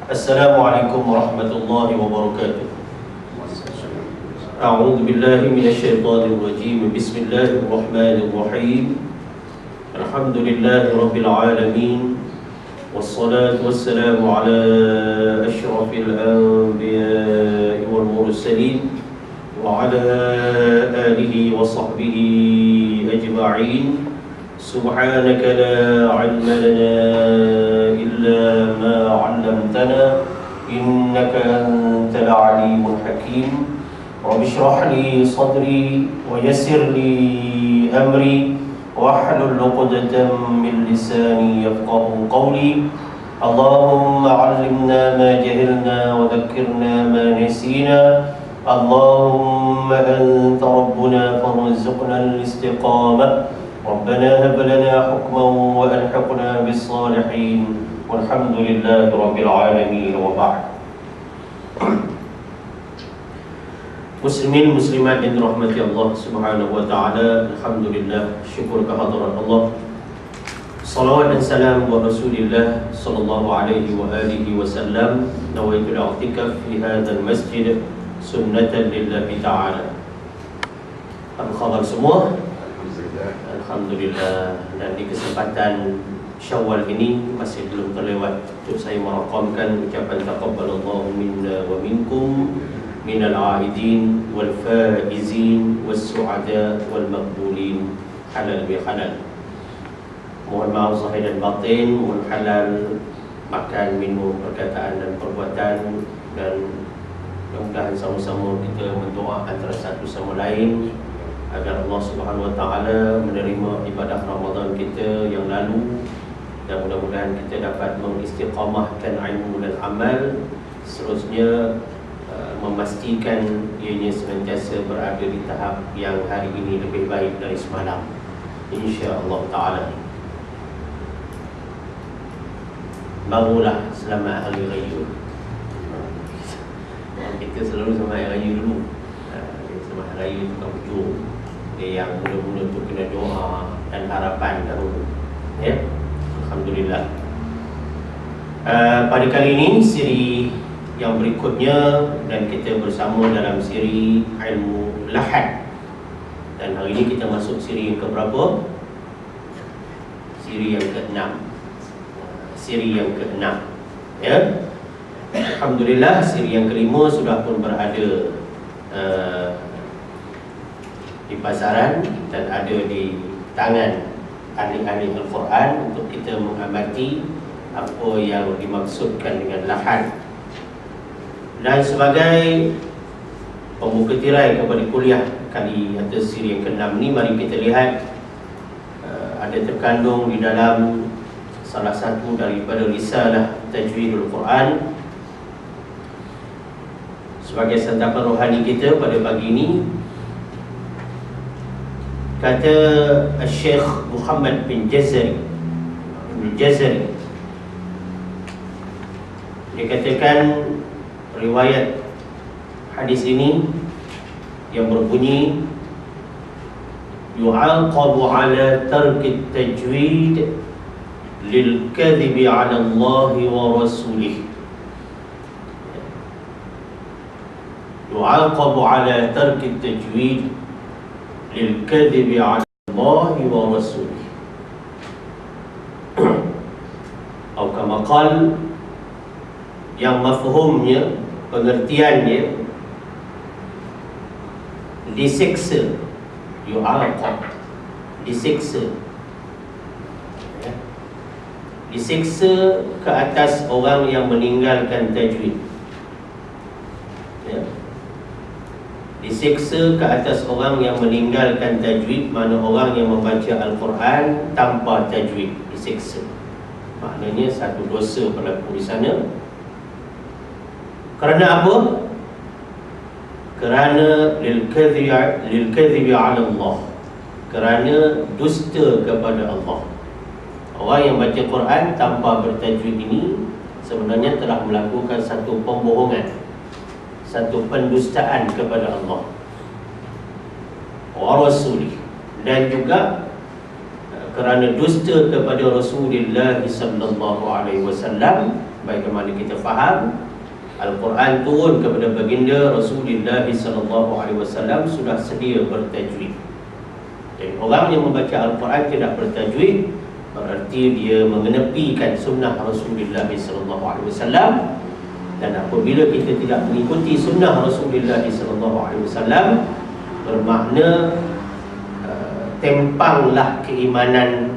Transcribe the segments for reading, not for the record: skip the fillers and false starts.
Assalamualaikum warahmatullahi wabarakatuh. A'udzu billahi minasyaitonir rajim. Bismillahirrahmanirrahim. Alhamdulillahi rabbil alamin. Wassalatu wassalamu ala asyrafil anbiya'i wal mursalin wa ala alihi wa sahbihi ajma'in. Subhanaka la 'ilma lana illa ma 'allamtana innaka antal 'alimul hakim. Rabbi shrah li sadri wa yassir li amri wahlul 'uqdatam min lisani yafqahu qawli. Allahumma 'allimna ma jahilna wa dhakkirna ma nasina. Allahumma anta rabbuna farzuqna al-istiqamah. Rabbana hab lana hukman wa alhiqna bis salihin. Walhamdulillahi rabbil alamin wa ba'd. Muslimin muslimat yang dirahmati Allah Subhanahu wa taala, alhamdulillah, syukur kehadirat Allah. Salawat dan salam wa Rasulillah sallallahu alaihi wa alihi wasallam. Nawaitu al-i'tikaf fi hadzal masjid sunnatan lillahi taala. Apa khabar semua? Alhamdulillah. Dan di kesempatan Syawal ini masih belum terlewat untuk saya merakamkan ucapan taqabbalallahu minna wa minkum minal aidin wal faizin was su'ada wal maqbulin halal bi halal. Mohon maaf zahir dan batin, mohon halal makan, minum, perkataan dan perbuatan, dan mudah-mudahan sama-sama kita berdoa antara satu sama lain agar Allah Subhanahu wa taala menerima ibadah Ramadan kita yang lalu, dan mudah-mudahan kita dapat mengistiqamahkan ilmu dan amal, seterusnya memastikan ianya senantiasa berada di tahap yang hari ini lebih baik dari semalam, insya-Allah taala. Barulah selamat hari raya. Kita selalu selamat hari raya dulu. Selamat hari raya itu kan hujung. Yang mula-mula tu kena doa dan harapan dahulu. Ya, alhamdulillah. Pada kali ini siri yang berikutnya, dan kita bersama dalam siri ilmu lahad. Dan hari ini kita masuk siri yang keberapa? Siri yang ke-6. Siri yang ke-6. Ya. Alhamdulillah, siri yang ke-5 sudah pun berada di pasaran dan ada di tangan ahli-ahli Al-Quran untuk kita mengamati apa yang dimaksudkan dengan lahad. Dan sebagai pembuka tirai kepada kuliah kali atas siri yang ke-6 ni, mari kita lihat ada terkandung di dalam salah satu daripada risalah Tajwidul Quran sebagai santapan rohani kita pada pagi ini. Kata Syekh Muhammad bin Jazari, dia katakan riwayat hadis ini yang berbunyi yu'aqabu ala tarki tajwid lil kadhibi ala Allah wa rasulih. Yu'aqabu ala tarki tajwid lil kadhibi ala Allah wa rasulih. Atau kama qal, yang mafhumnya, pengertiannya, disiksa, yu'aqab, disiksa, ya. Disiksa ke atas orang yang meninggalkan tajwid, ya. Disiksa ke atas orang yang meninggalkan tajwid, mana orang yang membaca Al-Quran tanpa tajwid, disiksa. Maknanya satu dosa berlaku di sana. Kerana apa? Kerana lil kadhibi ala Allah, kerana dusta kepada Allah. Orang yang baca Quran tanpa bertajwid ini sebenarnya telah melakukan satu pembohongan, satu pendustaan kepada Allah wa rasulih, dan juga kerana dusta kepada Rasulullah sallallahu alaihi wasallam. Bagaimana kita faham, Al-Quran turun kepada baginda Rasulullah sallallahu alaihi wasallam sudah sedia bertajwid. Jadi orang yang membaca Al-Quran tidak bertajwid berarti dia mengenepikan sunnah Rasulullah sallallahu alaihi wasallam. Dan apabila kita tidak mengikuti sunnah Rasulullah sallallahu alaihi wasallam, bermakna tempanglah keimanan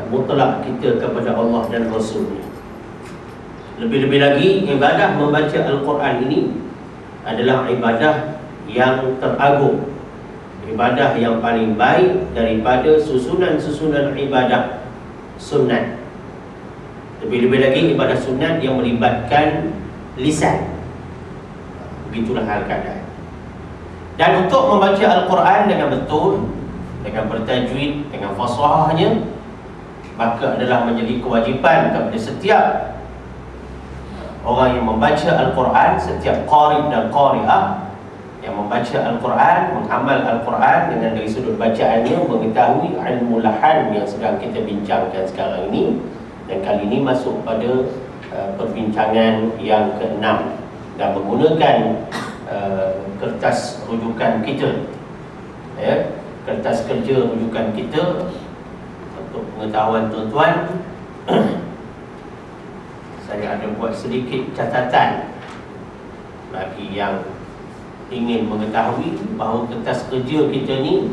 mutlak kita kepada Allah dan Rasul. Lebih-lebih lagi, ibadah membaca Al-Quran ini adalah ibadah yang teragung, ibadah yang paling baik daripada susunan-susunan ibadah sunat. Lebih-lebih lagi ibadah sunat yang melibatkan lisan. Begitulah hal keadaan. Dan untuk membaca Al-Quran dengan betul, dengan bertajwid, dengan fasahahnya, maka adalah menjadi kewajipan kepada setiap orang yang membaca Al-Quran, setiap qari dan qari'ah yang membaca Al-Quran, mengamal Al-Quran dengan dari sudut bacaannya, mengetahui ilmu lahan yang sedang kita bincangkan sekarang ini. Dan kali ini masuk pada perbincangan yang ke-6 dan menggunakan kertas rujukan kita, kertas kerja rujukan kita. Untuk pengetahuan tuan-tuan, saya ada buat sedikit catatan bagi yang ingin mengetahui bahawa kertas kerja kita ni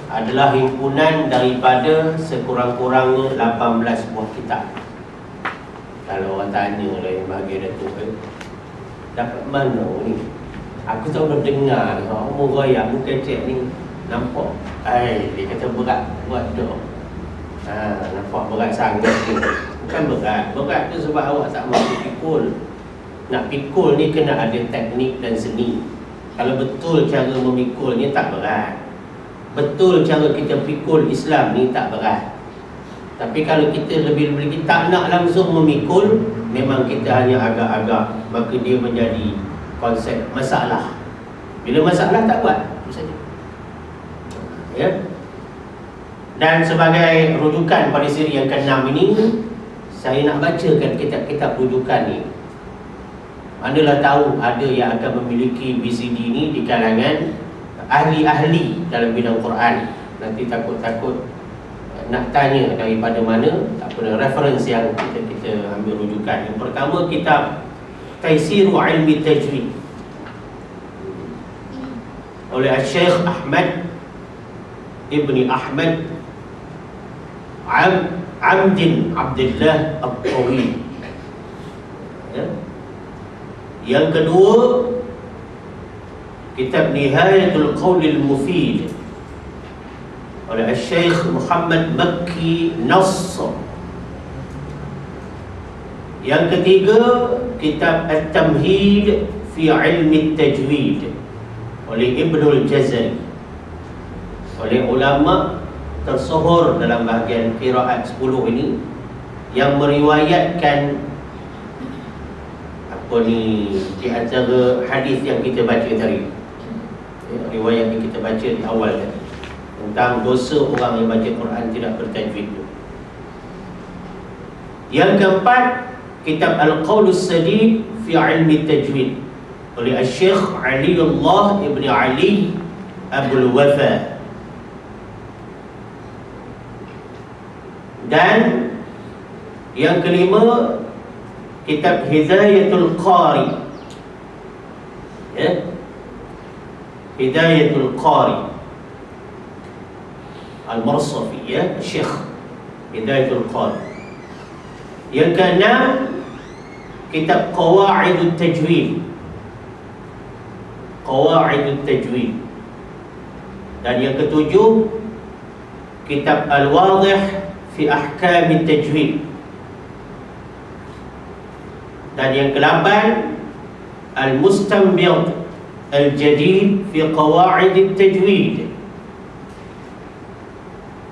adalah himpunan daripada sekurang-kurangnya 18 buah kitab. Kalau orang tanya lain bagi Datuk, dapat mana ni? Aku tahu dah dengar orang royak muka cik ni, nampak? Dia kata berat buat doh. Nampak berat sangat ni. Bukan berat. Berat tu sebab awak tak mahu pikul. Nak pikul ni kena ada teknik dan seni. Kalau betul cara memikulnya tak berat. Betul cara kita pikul Islam ni tak berat. Tapi kalau kita lebih-lebih tak nak langsung memikul, memang kita hanya agak-agak, maka dia menjadi konsep masalah. Bila masalah tak buat, itu saja. Ya. Dan sebagai rujukan pada siri yang ke-6 ini, saya nak bacakan kitab-kitab rujukan ni. Manalah tahu ada yang akan memiliki VCD ni di kalangan ahli-ahli dalam bidang Quran. Nanti takut-takut nak tanya daripada mana, tak apa, referensi yang kita ambil rujukan. Yang pertama, kitab Taisiru Ilmi Tajwid oleh Syekh Ahmad Ibni Ahmad Amdin Abdullah Al-Tawi. Yang kedua, kitab Nihayatul Qawlil Mufid oleh Syekh Muhammad Makki Nasr. Yang ketiga, kitab At-Tamhid fi Ilmi Tajwid oleh Ibnul Jazari, oleh ulama tersohor dalam bahagian qiraat 10 ini yang meriwayatkan di antara hadis yang kita baca tadi, riwayat yang kita baca di awal tadi, tentang dosa orang yang baca Quran tidak bertajwid. Yang keempat, kitab Al-Qawlus Sadid fi Ilmi Tajwid oleh Syekh Aliullah Ibn Ali Abul Wafa. Dan yang kelima, kitab Hidayatul Qari, Hidayatul Qari Al-Marsafi, Syekh Hidayatul Qari. Yang keenam, kitab Qawaidut Tajwid, Qawaidut Tajwid. Dan yang ketujuh, kitab Al-Wadih fi Ahkam Tajwid. Dan yang ke-8, Al-Mustanbit Al-Jadid fi Qawaid Tajwid.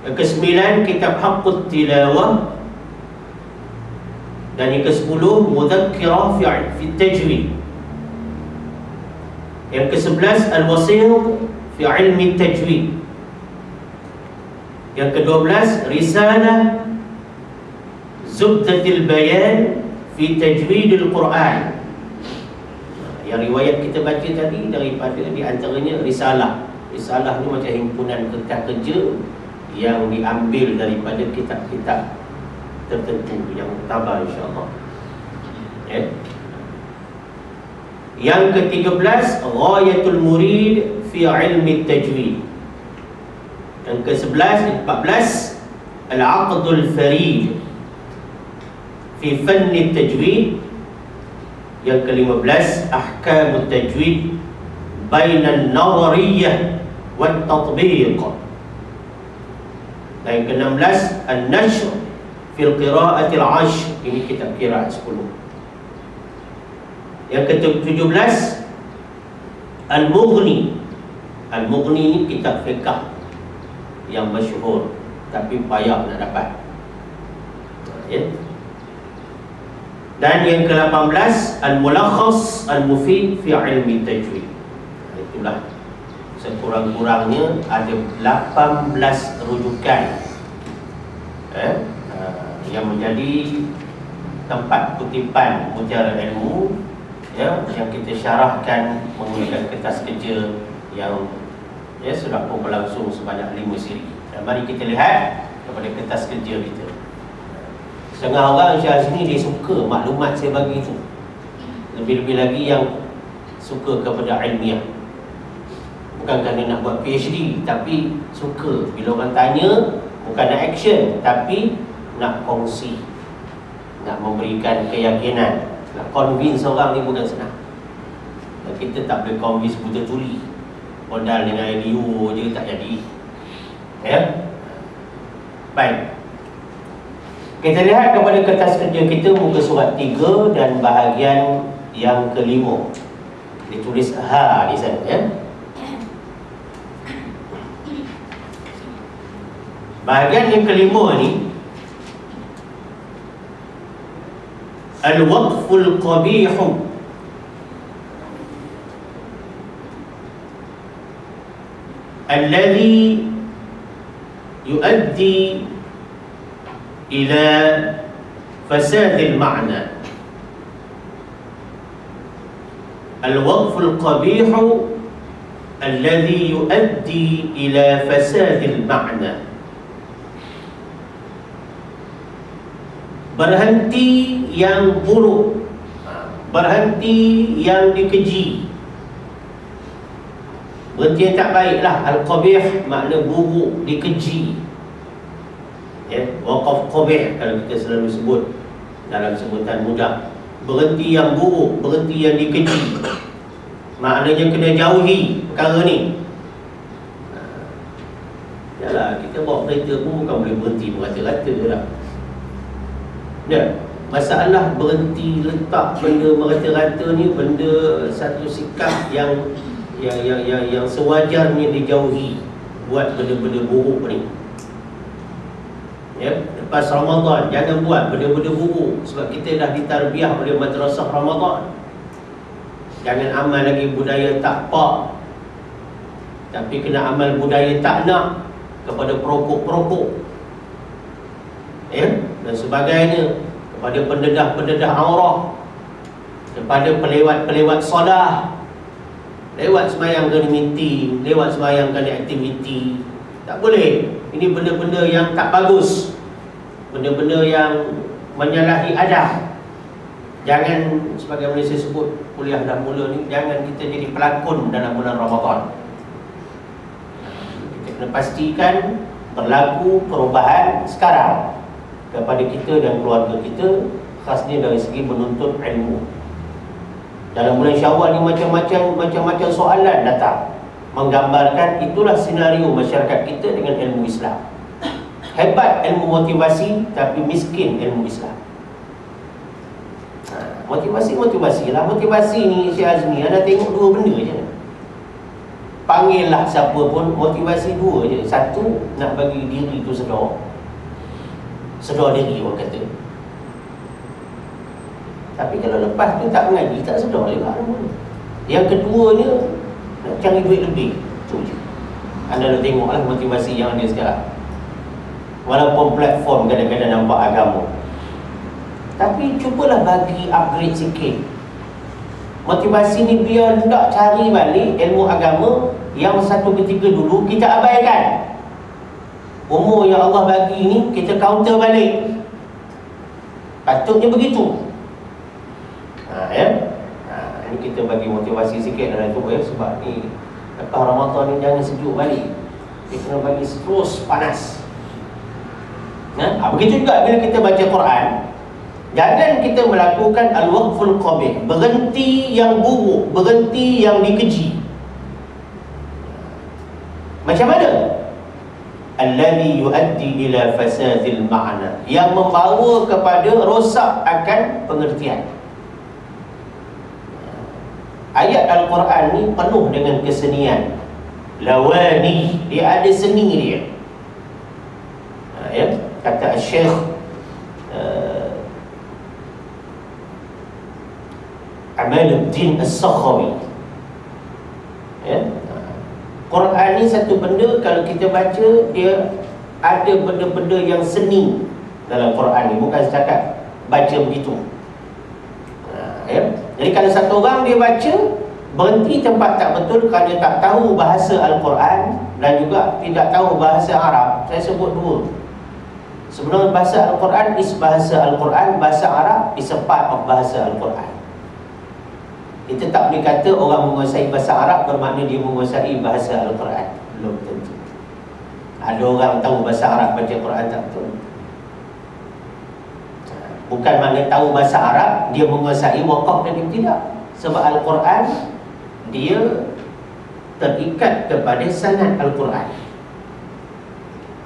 Yang ke-9, kitab Haqqut Tilawah. Dan yang ke-10, Mudzakkirah fi Tajwid. Yang ke-11, Al-Wasit fi Ilmi Tajwid. Yang ke-12, Risalah Zubdatil Bayan fi Tajwidil Quran. Yang riwayat kita baca tadi daripada di antaranya risalah. Risalah ni macam himpunan kertas kerja yang diambil daripada kitab-kitab tertentu yang tabah, insya-Allah. Yang ke-13, Ghayatul Murid fi Ilmi Tajwid. Yang ke-14, Al-Aqdul Farid fi Fanni Tajwid. Yang ke-15, Ahkamut Tajwid Bainan Nazariyah Wat Tatbiq. Dan yang ke-16, An-Nashr fil Qira'atil Ashr. Ini kitab qiraat 10. Yang ke-17, Al-Mughni. Al-Mughni ni kitab fiqh yang masyhur, tapi payah nak dapat. Dan yang ke-18, Al-Mulakhas Al-Mufid fi Ilmi Tajwid. Itulah sekurang-kurangnya ada 18 rujukan yang menjadi tempat kutipan mutiara ilmu, yang kita syarahkan menggunakan kertas kerja yang sudah pun berlangsung sebanyak 5 siri. Dan mari kita lihat kepada kertas kerja kita. Setengah orang sini dia suka maklumat saya bagi itu, lebih-lebih lagi yang suka kepada ilmiah. Bukan kerana nak buat PhD, tapi suka bila orang tanya, bukan nak action, tapi nak kongsi, nak memberikan keyakinan, nak convince orang ni bukan senang. Dan kita tak boleh convince buta tuli, modal dengan ideo je tak jadi. Baik, kita lihat kepada kertas kerja kita, muka surat 3 dan bahagian yang ke-5. Ditulis ha di sana, Bahagian yang ke-5 ni, Al-Waqful Qabihu Alladhi yuaddi ila fasadil ma'na. Al-Waqful Qabihu Alladhi yuaddi ila fasadil ma'na. Berhenti yang buruk, berhenti yang dikeji, berhenti yang tak baiklah. Al-Qabih makna buruk, dikeji. Waqaf qabih kalau kita selalu sebut dalam sebutan mudah. Berhenti yang buruk, berhenti yang dikeji, maknanya kena jauhi perkara ni. Yalah, kita bawa kereta pun bukan boleh berhenti merata-rata lah. Masalah berhenti letak benda merata-rata ni, benda satu sikap yang sewajarnya dijauhi. Buat benda-benda buruk ni. Lepas Ramadan jangan buat benda-benda buruk, sebab kita dah ditarbiah oleh madrasah Ramadan. Jangan amal lagi budaya tak pak, tapi kena amal budaya tak nak kepada perokok-perokok, dan sebagainya, kepada pendedah-pendedah aurah, kepada pelewat-pelewat solah, lewat sembahyang kena meeting, lewat sembahyang kena aktiviti. Tak boleh. Ini benda-benda yang tak bagus, benda-benda yang menyalahi adab. Jangan, sebagaimana saya sebut kuliah dah mula ni, jangan kita jadi pelakon dalam bulan Ramadan. Kita kena pastikan berlaku perubahan sekarang kepada kita dan keluarga kita, khasnya dari segi menuntut ilmu. Dalam bulan Syawal ni macam-macam soalan datang, menggambarkan itulah senario masyarakat kita dengan ilmu Islam. Hebat ilmu motivasi, tapi miskin ilmu Islam. Motivasi lah. Motivasi ni Syekh Azmi, anda tengok dua benda je. Panggillah siapa pun, motivasi dua je. Satu, nak bagi diri tu sedar diri orang kata. Tapi kalau lepas tu tak mengaji, tak sedar juga. Yang keduanya, nak cari duit lebih. Itu je. Anda dah tengoklah motivasi yang ada sekarang. Walaupun platform kadang-kadang nampak agama, tapi cubalah bagi upgrade sikit. Motivasi ni biar tak cari balik ilmu agama yang 1/3 dulu kita abaikan. Umur yang Allah bagi ni kita counter balik. Patutnya begitu. Ini kita bagi motivasi sikit dalam tu ya, sebab ni lepas Ramadan ni jangan sejuk balik. Kita kena bagi terus panas. Begitu juga bila kita baca Quran, jangan kita melakukan al-waqful qabih, berhenti yang buruk, berhenti yang dikeji. Macam mana? Alladhi yuaddi ila fasadil ma'na, yang membawa kepada rosak akan pengertian. Ayat Al-Quran ni penuh dengan kesenian, lawani, dia ada seni dia. Ya, kata Syekh Amaluddin As-Sakhawi, ya, Quran ni satu benda kalau kita baca, dia ada benda-benda yang seni dalam Quran ni, bukan setakat baca begitu. Ya. Jadi kalau satu orang dia baca, berhenti tempat tak betul kalau dia tak tahu bahasa Al-Quran dan juga tidak tahu bahasa Arab. Saya sebut dua. Sebenarnya bahasa Al-Quran is bahasa Al-Quran, bahasa Arab is a part of bahasa Al-Quran. Kita tak boleh kata orang menguasai bahasa Arab bermakna dia menguasai bahasa Al-Quran. Belum tentu. Ada orang tahu bahasa Arab baca Quran tak betul. Bukan makna tahu bahasa Arab dia menguasai wakaf dan tidak. Sebab Al-Quran dia terikat kepada sanad Al-Quran.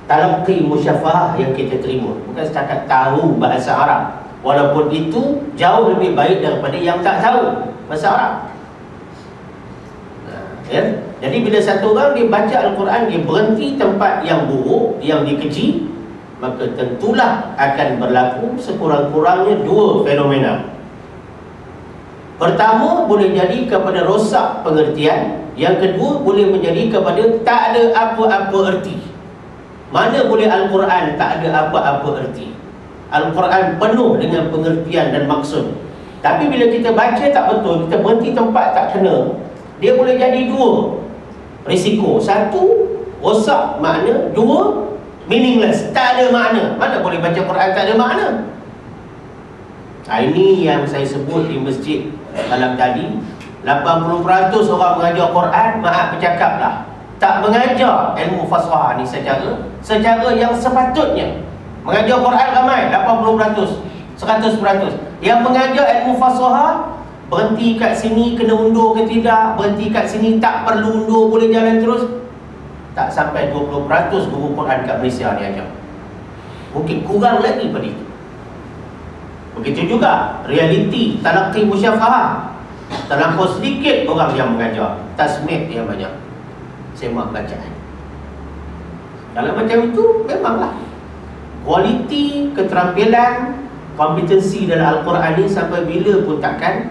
Talaqi musyafahah yang kita terima, bukan setakat tahu bahasa Arab. Walaupun itu jauh lebih baik daripada yang tak tahu bahasa Arab. Ya? Jadi bila satu orang dia baca Al-Quran, dia berhenti tempat yang buruk, yang dikeji, maka tentulah akan berlaku sekurang-kurangnya dua fenomena. Pertama, boleh jadi kepada rosak pengertian. Yang kedua, boleh menjadi kepada tak ada apa-apa erti. Mana boleh Al-Quran tak ada apa-apa erti? Al-Quran penuh dengan pengertian dan maksud. Tapi bila kita baca tak betul, kita berhenti tempat tak kena, dia boleh jadi dua risiko. Satu, rosak makna. Dua, meaningless, tak ada makna. Mana boleh baca Quran tak ada makna? Ini yang saya sebut di masjid malam tadi. 80% orang mengajar Quran, maaf bercakaplah, tak mengajar ilmu fasahah ni secara yang sepatutnya. Mengajar Quran ramai 80%, 100%. Yang mengajar ilmu fasahah, berhenti kat sini kena undur ke tidak, berhenti kat sini tak perlu undur, boleh jalan terus, tak sampai 20% guru Quran kat Malaysia ni ajar. Mungkin kurang lagi pada itu. Begitu juga realiti talaqi musyafahah, terlampau sedikit orang yang mengajar, tasmid yang banyak, semak bacaan. Kalau macam itu, memanglah kualiti, keterampilan, kompetensi dalam Al-Quran ni sampai bila pun takkan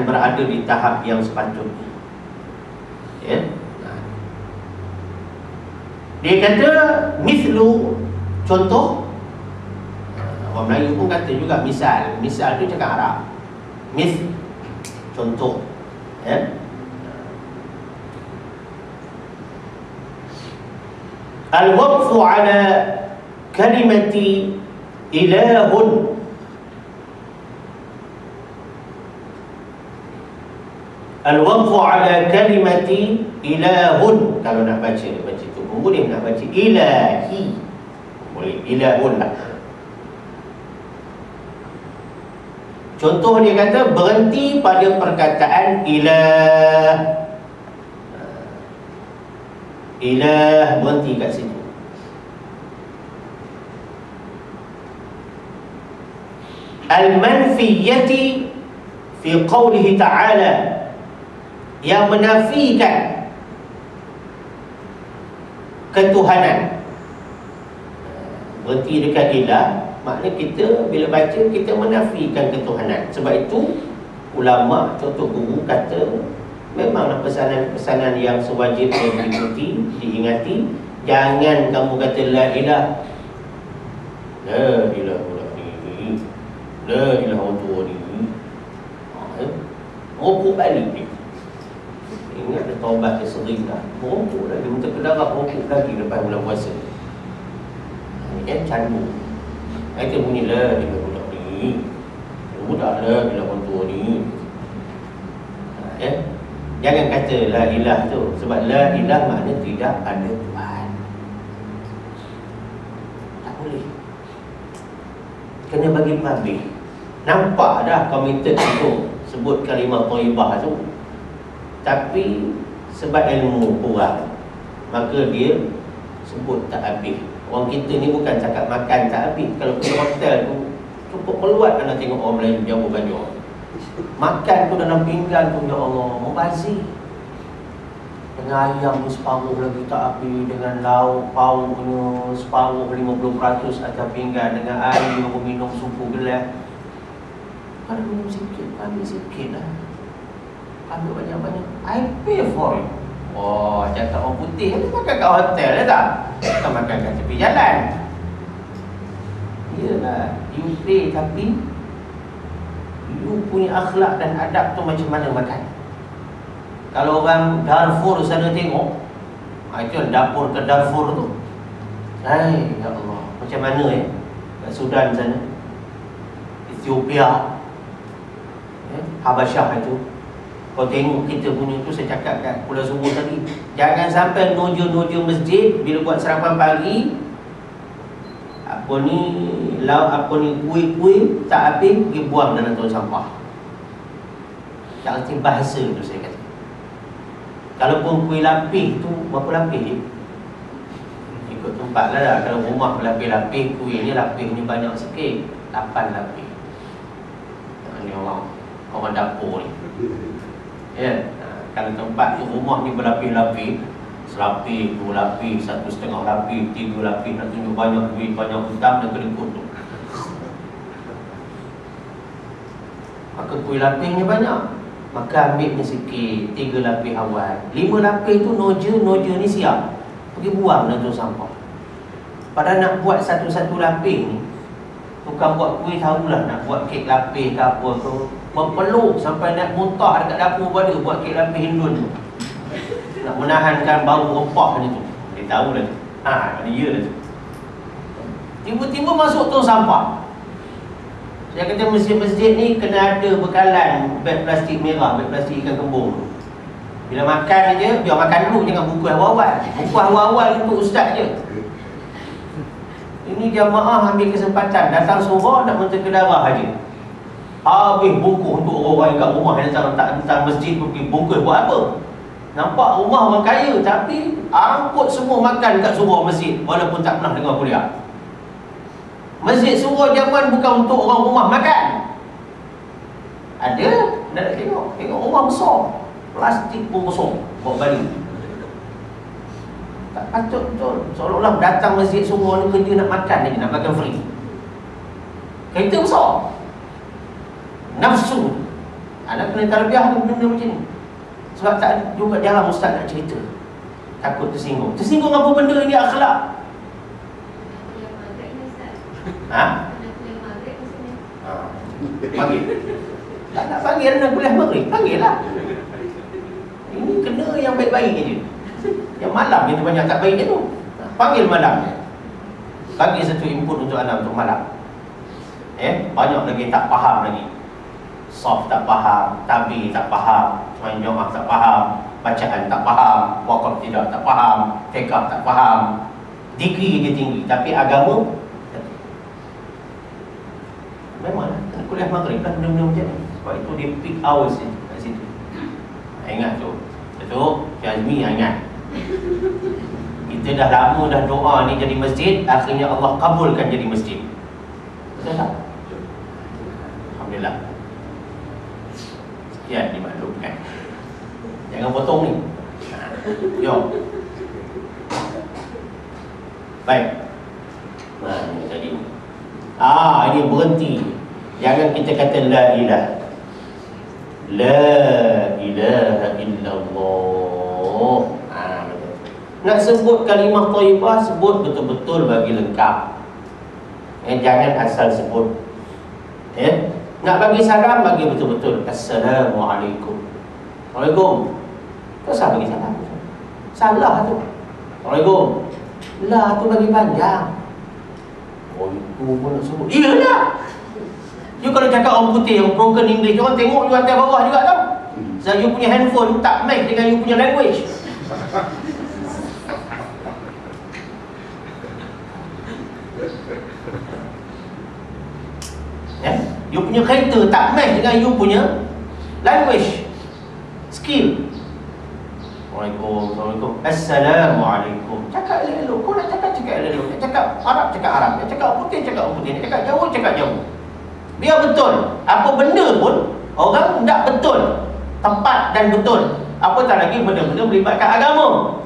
berada di tahap yang sepatutnya. Ya? Dia kata mislu, contoh. Orang Melayu pun kata juga misal. Misal tu cakap Arab. Contoh. Ya? Al-waqfu ala kalimati ilahun. Al-waqfu ala kalimati ilahun. Kalau nak baca tu pun boleh, nak baca ilahi boleh, ilahun lah. Contoh dia kata berhenti pada perkataan ilah. Ilah, berhenti kat situ. Al-manfiyati fi qawlihi ta'ala, yang menafikan ketuhanan. Berhenti dekat ilah, maknanya kita bila baca kita menafikan ketuhanan. Sebab itu ulama, contoh guru kata, memanglah pesanan-pesanan yang sewajibnya diikuti, diingati. Jangan kamu kata la ilah La ilaha illallah ni, la ilaha illallah ni. Rokok balik ni. Ingat dia taubat dia sering dah. Rokok dah, dia minta kedarah rokok lagi lepas bulan puasa. Ini candu. Kita bunyi la ilaha illallah ni. Budak la ilaha illallah ni. Jangan kata la ilah tu. Sebab la ilah makna tidak ada Tuhan. Tak boleh. Kena bagi habis. Nampak dah komited tu sebut kalimah thayyibah tu. Tapi sebab ilmu kurang, maka dia sebut tak habis. Orang kita ni bukan cakap makan tak habis. Kalau pergi hotel tu cukup keluar nak tengok orang Melayu jauh baju. Makan tu dalam pinggan tu, ya Allah, membazir. Dengan ayam ni separuh lagi tak habis, dengan lauk pauk punya separuh 50% atas pinggan, dengan air minum supu gelas. Kalau minum sikit, ambil sikit lah. Ambil banyak-banyak, I pay for it. Oh, cakap orang putih ni makan kat hotel dah tak? Bukan makan kat tepi jalan. Yelah, you pay tapi you punya akhlak dan adab tu macam mana makan. Kalau orang Darfur sana tengok, itu dapur ke Darfur tu, hai, ya Allah, macam mana kat Sudan sana, Ethiopia, Habasyah itu. Kau tengok kita punya tu, saya cakap kat Pulau Subuh tadi, jangan sampai noja-noja masjid bila buat sarapan pagi, apa ni kuih-kuih tak habis, pergi buang dalam tong sampah. Tak erti bahasa tu saya kata. Kalaupun kuih lapis tu, berapa lapis? Ikut tempat lah. Kalau rumah berlapis-lapis, kuih ni lapis ni banyak sikit, 8 lapis. Ni orang dapur ni. Ya, kalau tempat tu rumah ni berlapis-lapis, selapis, 2 lapis, 1,5 lapis, 3 lapis, nak tunjuk banyak duit, banyak hutang dan kedekut tu. Maka kuih lapisnya banyak, maka ambilnya sikit, 3 lapis awal, 5 lapis tu noja ni siap, pergi buang dalam tong sampah. Padahal nak buat satu-satu lapis ni, tukang buat kuih tahulah nak buat kek lapis ke apa tu, berpeluk sampai nak muntah dekat dapur pada buat kek lapis Hindun tu, nak menahankan bau rempah ni tu. Dia tahu dah tu. Dia dah tu. Tiba-tiba masuk tong sampah. Saya kata masjid-masjid ni kena ada bekalan beg plastik merah, beg plastik ikan kembung. Bila makan je, biar makan dulu, jangan bungkus awal-awal. Bungkus awal-awal untuk ustaz je. Ini jamaah ambil kesempatan, datang surau nak mentega darah aja. Habis bungkus untuk orang-orang kat rumah yang datang masjid pergi bungkus buat apa? Nampak rumah orang kaya tapi angkut semua makan kat surau masjid walaupun tak pernah dengar kuliah. Masjid surau zaman bukan untuk orang rumah makan. Ada, nak tengok rumah besar, plastik pun besar, bawa balik. Tak patut betul. Seolah-olah datang masjid surau ni kerja nak makan ni, nak makan free. Kereta besar, nafsu. Anak kena tarbiyah benda-benda macam ni. Sebab tak juga jarang ustaz nak cerita, takut tersinggung. Tersinggung apa benda ini akhlak? Panggil. Tak nak panggil nak kuliah maghrib, panggil lah. Ini kena yang baik-baik je. Yang malam kita banyak tak baik je tu. Panggil malam. Bagi satu input untuk anak untuk malam. Banyak lagi tak faham lagi. Soft tak faham, tabi tak faham, Jumaah tak faham, bacaan tak faham, wakaf tidak tak faham, fiqh tak faham, degree dia tinggi tapi agama memang kena kuliah maghrib kan benda-benda macam ni. Sebab itu dia peak hours ni kat situ. Ingat tu. Betul? Jazmi ingat. Kita dah lama dah doa ni jadi masjid, akhirnya Allah kabulkan jadi masjid. Betul tak? Alhamdulillah. Sekian dimaklumkan. Jangan potong ni. Jom. Baik. Ini tadi. Ini berhenti. Jangan kita kata la ilah. La ilaha illallah. Nak sebut kalimah thayyibah, sebut betul-betul bagi lengkap. Jangan asal sebut. Nak bagi salam, bagi betul-betul. Assalamualaikum. Waalaikum. Kau salah bagi salam. Salah tu. Waalaikum. Lah tu bagi panjang. Oh itu pun nak sebut. Iyalah. You kalau cakap orang putih yang broken English, orang tengok you atas bawah juga tau. Sebab you punya handphone tak match dengan you punya language. You punya kereta tak match dengan you punya language, skill. Assalamualaikum. Assalamualaikum. Cakap elok-elok. Kau nak cakap elok-elok. Nak cakap Arab, cakap Arab. Nak cakap putih, cakap putih. Nak cakap jauh, cakap jauh. Biar betul. Apa benda pun orang tak betul, tepat dan betul. Apatah lagi benda-benda melibatkan agama.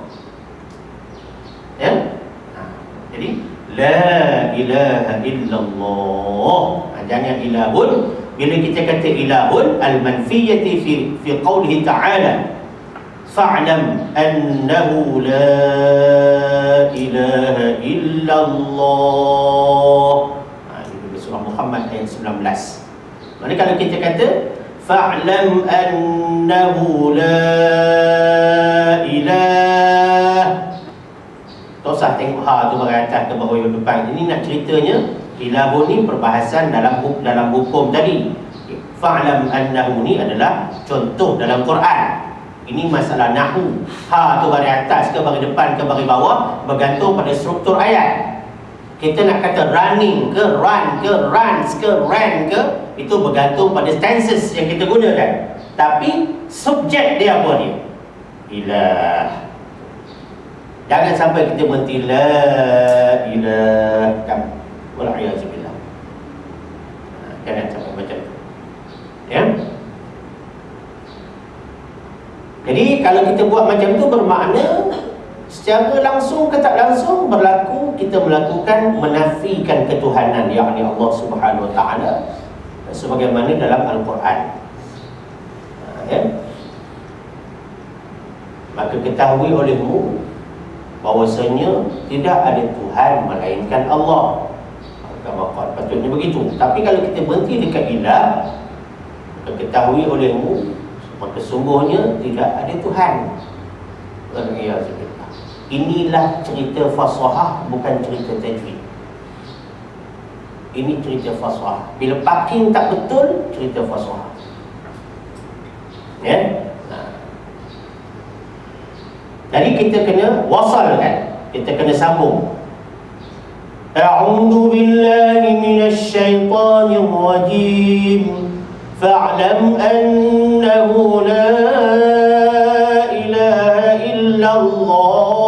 Jadi la ilaha illallah. Jangan ilahun. Bila kita kata ilahun, al-manfiyati fi qawlihi ta'ala, fa'lam annahu la ilaha illallah. Ini surah Muhammad ayat 19. Maksudnya kalau kita kata fa'lam annahu la ilah, tak usah tengok ha tu bagai atas ke bawah yang depan. Ini nak ceritanya ilahun ni perbahasan dalam hukum tadi. Fa'lam annahu ni adalah contoh dalam Quran. Ini masalah nahwu. Ha tu bagi atas ke bagi depan ke bagi bawah bergantung pada struktur ayat. Kita nak kata running ke run ke runs ke ran ke, itu bergantung pada stances yang kita gunakan. Tapi subjek dia apa dia? Ilah. Jangan sampai kita berhenti la ilaha wal'iyazzubillah. Jangan sampai macam tu. Ya. Jadi kalau kita buat macam tu bermakna secara langsung ke tak langsung berlaku kita melakukan menafikan ketuhanan, yakni Allah Subhanahu Wa Taala sebagaimana dalam Al-Quran. Ya. Maka ketahui olehmu bahawasanya tidak ada Tuhan melainkan Allah. Patutnya begitu. Tapi kalau kita berhenti dekat ilah, maka ketahui olehmu maka sungguhnya tidak ada Tuhan. Inilah cerita fasahah, bukan cerita tajwid. Ini cerita fasahah. Bila parking tak betul, cerita fasahah. Ya. Jadi kita kena wasalkan, kita kena sambung. A'udzu billahi minasy syaithanir rajim. Fa'lam annahu la ilaha illallah.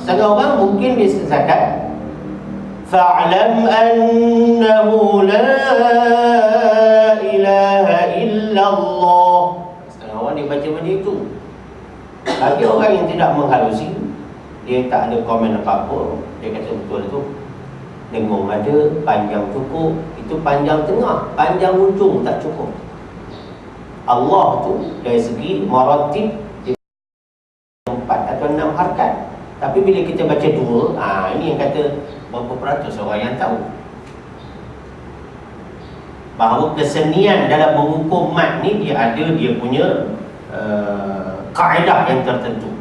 Setengah orang mungkin dia zakat. Fa'lam annahu la ilaha illallah. Setengah orang dia baca macam itu. Bagi orang yang tidak menghalusi, dia tak ada komen apa-apa, dia kata betul tu. Dengung ada, panjang cukup, itu panjang tengah, panjang ujung tak cukup. Allah tu dari segi maratib dia 4 atau 6 harkat. Tapi bila kita baca 2, ini yang kata berapa peratus orang yang tahu bahawa kesenian dalam mengukur mat ni dia ada dia punya kaedah yang tertentu.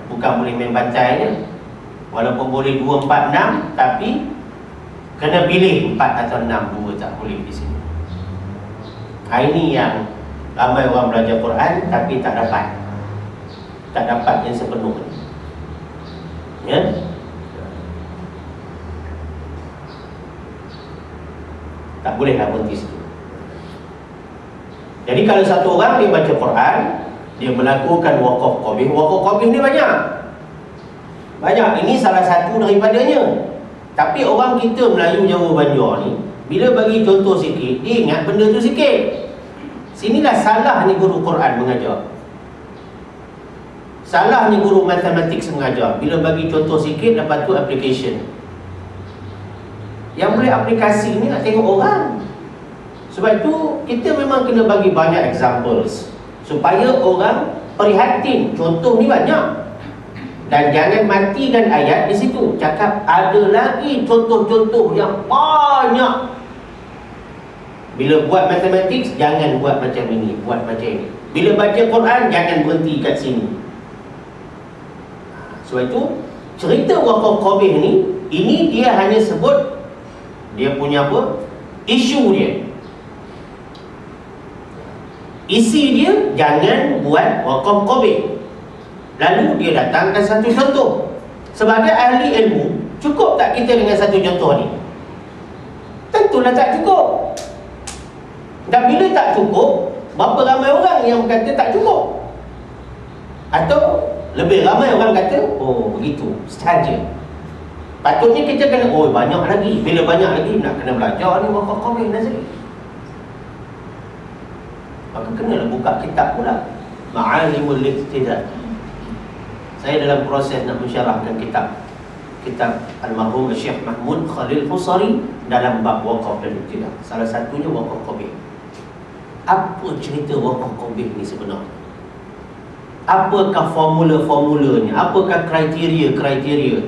Bukan boleh main bantai je. Walaupun boleh 2, 4, 6, tapi kena pilih 4 atau 6, 2 tak boleh di sini. Ini yang ramai orang belajar Quran tapi tak dapat yang sepenuhnya. Ya. Tak boleh nak berhenti situ. Jadi kalau satu orang dia baca Quran, dia melakukan waqaf qabih. Waqaf qabih ni banyak. Ini salah satu daripadanya. Tapi orang kita Melayu Jawa Banjar ni, bila bagi contoh sikit, dia ingat benda tu sikit. Sinilah salahnya guru Quran mengajar. Salahnya guru matematik mengajar. Bila bagi contoh sikit, lepas tu application. Yang boleh aplikasi ni nak tengok orang. Sebab tu kita memang kena bagi banyak examples supaya orang prihatin. Contoh ni banyak. Dan jangan matikan ayat di situ. Cakap ada lagi contoh-contoh yang banyak. Bila buat matematik, jangan buat macam ini, buat macam ini. Bila baca Quran, jangan berhenti kat sini. Sebab itu, cerita wakaf qabih ni, ini dia hanya sebut dia punya apa? Isu dia. Isi dia, jangan buat wakaf qabih. Lalu dia datangkan satu contoh. Sebagai ahli ilmu, cukup tak kita dengan satu contoh ni? Tentulah tak cukup. Dan bila tak cukup, berapa ramai orang yang kata tak cukup? Atau lebih ramai orang kata, oh begitu, sahaja. Patutnya kita kena, oh banyak lagi. Bila banyak lagi, nak kena belajar ni wakaf qabih nazari. Maka kenalah buka kitab pula, Ma'alimul Iqtidar. Saya dalam proses nak mensyarahkan kitab almarhum Syekh Mahmud Khalil Husari dalam bab wakaf dan iqtidar. Salah satunya wakaf qabih. Apa cerita wakaf qabih ni sebenarnya? Apakah formula-formulanya? Apakah kriteria-kriteria?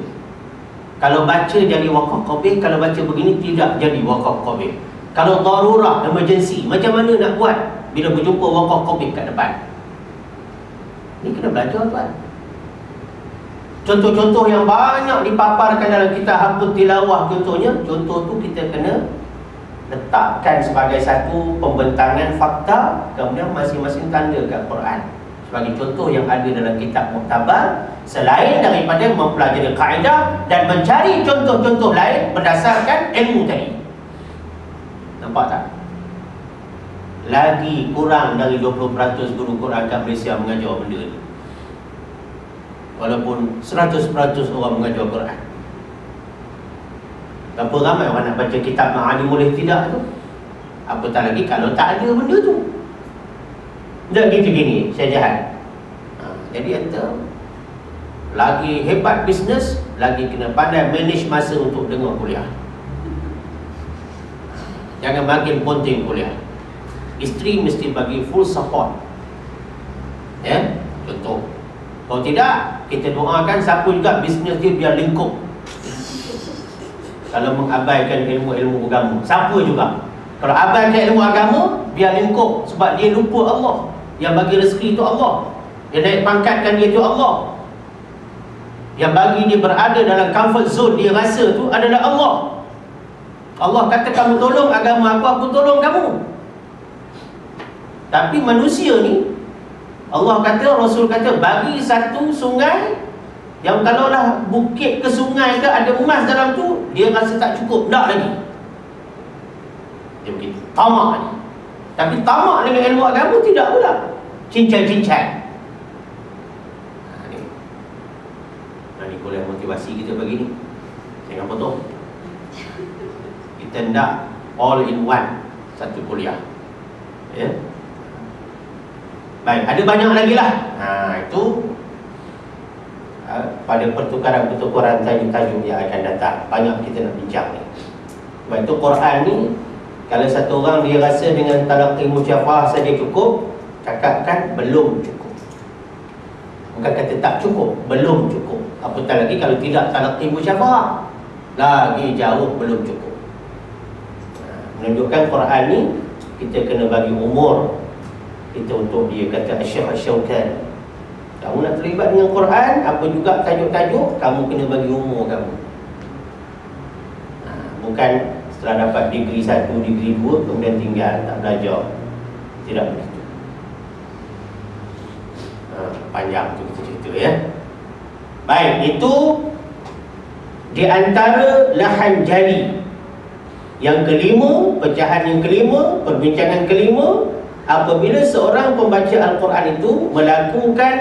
Kalau baca jadi wakaf qabih, kalau baca begini tidak jadi wakaf qabih. Kalau darurah, emergency, macam mana nak buat bila berjumpa wakaf qabih kat depan? Ni kena belajar tuan. Contoh-contoh yang banyak dipaparkan dalam kitab Haqquq Tilawah contohnya, contoh tu kita kena letakkan sebagai satu pembentangan fakta, kemudian masing-masing tanda kat Quran sebagai contoh yang ada dalam kitab muktabar, selain daripada mempelajari kaedah dan mencari contoh-contoh lain berdasarkan ilmu tadi. Nampak tak? Lagi kurang dari 20% guru Quran kat Malaysia mengajar benda ni. Walaupun 100% orang mengajar Quran. Berapa ramai orang nak baca kitab Ma'alimul Iqtidar tu? Apatah lagi kalau tak ada benda tu. Tak gitu-gini, saya jahat. Jadi anda lagi hebat bisnes, lagi kena pandai manage masa untuk dengar kuliah. Jangan makin ponting kuliah. Isteri mesti bagi full support. Ya, contoh. Kalau tidak, kita doakan siapa juga bisnes dia biar lingkup. Kalau mengabaikan ilmu-ilmu agama, siapa juga. Kalau abaikan ilmu agama, biar lingkup. Sebab dia lupa Allah. Yang bagi rezeki itu Allah. Yang naik pangkatkan dia itu Allah. Yang bagi dia berada dalam comfort zone dia rasa tu adalah Allah. Allah kata kamu tolong agama aku tolong kamu. Tapi manusia ni, Allah kata, Rasul kata, bagi satu sungai yang kalaulah bukit ke sungai ke ada emas dalam tu, dia rasa tak cukup, tak lagi. Dia begitu, tamak ni. Tapi tamak dengan ilmu agama tidak pula. Cincang-cincang. Ini kuliah motivasi kita pagi ni. Jangan potong. Kita nak all in one satu kuliah. Ya. Baik, ada banyak lagi lah. Itu pada pertukaran-pertukaran tajuk-tajuk yang akan datang. Banyak kita nak bincang ni. Sebab itu Quran ni, kalau satu orang dia rasa dengan talaqi musyafah saja cukup, cakapkan belum cukup. Bukan kata tak cukup, belum cukup. Apatah lagi kalau tidak talaqi musyafah, lagi jauh belum cukup. Menunjukkan Quran ni kita kena bagi umur kita untuk dia. Kata Syekh Asy-Syaukani, kamu nak terlibat dengan Quran, apa juga tajuk-tajuk, kamu kena bagi umur kamu. Bukan setelah dapat degree 1, degree 2 kemudian tinggal tak belajar. Tidak begitu. Panjang tu kita cerita ya. Baik, itu di antara lahan jali. Yang kelima, pecahan yang kelima, perbincangan kelima, apabila seorang pembaca Al-Quran itu melakukan